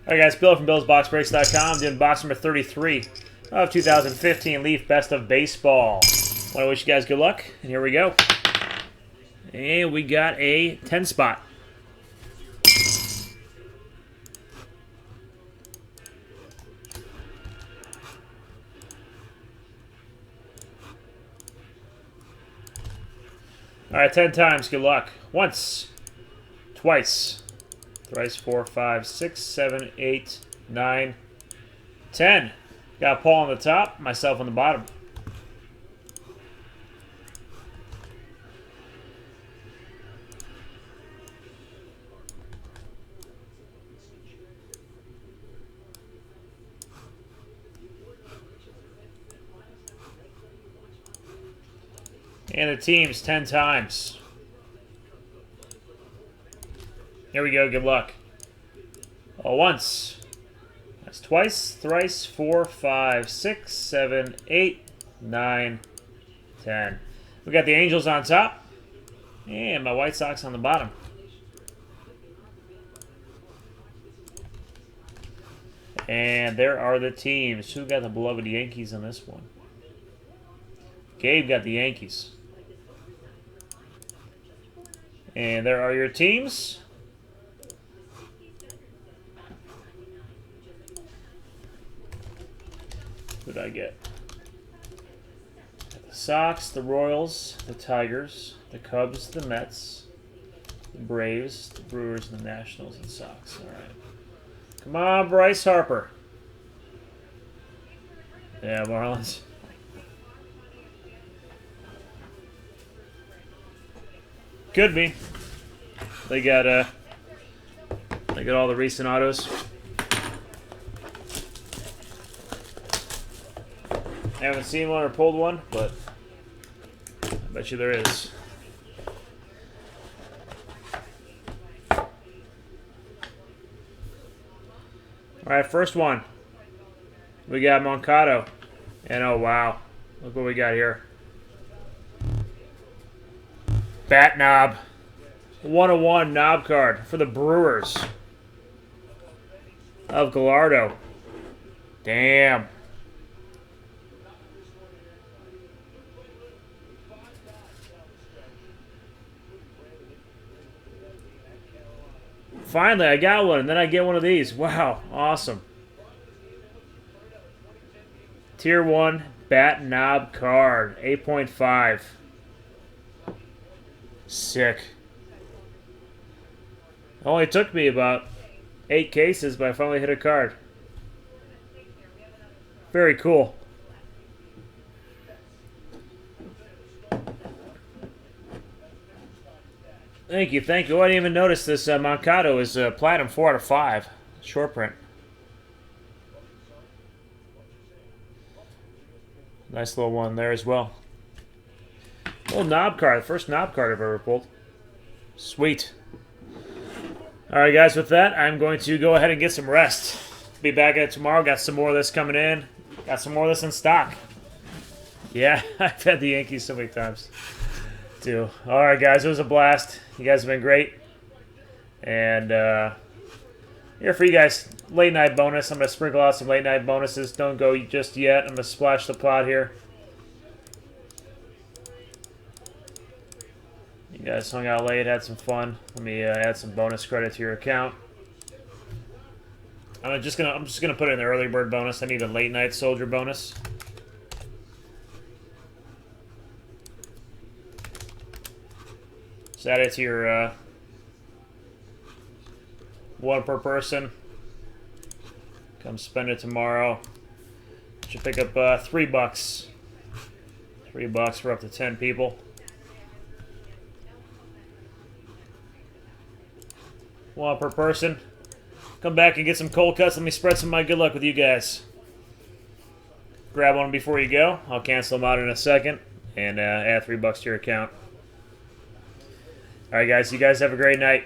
Alright guys, Bill from BillsBoxBreaks.com doing box number 33 of 2015 Leaf Best of Baseball. Want to wish you guys good luck, and here we go. And we got a 10 spot. Alright, 10 times, good luck. Once, twice, thrice, 4, 5, 6, 7, 8, 9, 10. Got Paul on the top, myself on the bottom. And the teams 10 times. Here we go, good luck. Once. That's twice, thrice, 4, 5, 6, 7, 8, 9, 10. We got the Angels on top. And my White Sox on the bottom. And there are the teams. Who got the beloved Yankees on this one? Gabe got the Yankees. And there are your teams. Who did I get? The Sox, the Royals, the Tigers, the Cubs, the Mets, the Braves, the Brewers, and the Nationals and Sox. All right. Come on, Bryce Harper. Yeah, Marlins. Could be. They got all the recent autos. I haven't seen one or pulled one, but I bet you there is. All right, first one. We got Moncada. And oh wow, look what we got here. Bat knob. 101 knob card for the Brewers of Gallardo. Damn. Finally, I got one, and then I get one of these. Wow, awesome. Tier 1 bat knob card, 8.5. Sick. It only took me about 8 cases, but I finally hit a card. Very cool. Thank you, thank you. Oh, I didn't even notice this Moncada is Platinum 4 out of 5. Short print. Nice little one there as well. Little knob card. The first knob card I've ever pulled. Sweet. Alright guys, with that, I'm going to go ahead and get some rest. Be back at it tomorrow. Got some more of this coming in. Got some more of this in stock. Yeah, I've had the Yankees so many times. Too. Alright guys, it was a blast. You guys have been great. And here for you guys, late night bonus. I'm going to sprinkle out some late night bonuses. Don't go just yet. I'm going to splash the pot here. You guys hung out late, had some fun. Let me add some bonus credit to your account. I'm just gonna put it in the early bird bonus. I need a late night soldier bonus. Just add it to your one per person. Come spend it tomorrow. Should pick up $3. $3 for up to 10 people. One per person. Come back and get some cold cuts. Let me spread some of my good luck with you guys. Grab one before you go. I'll cancel them out in a second and add $3 to your account. All right, guys. You guys have a great night.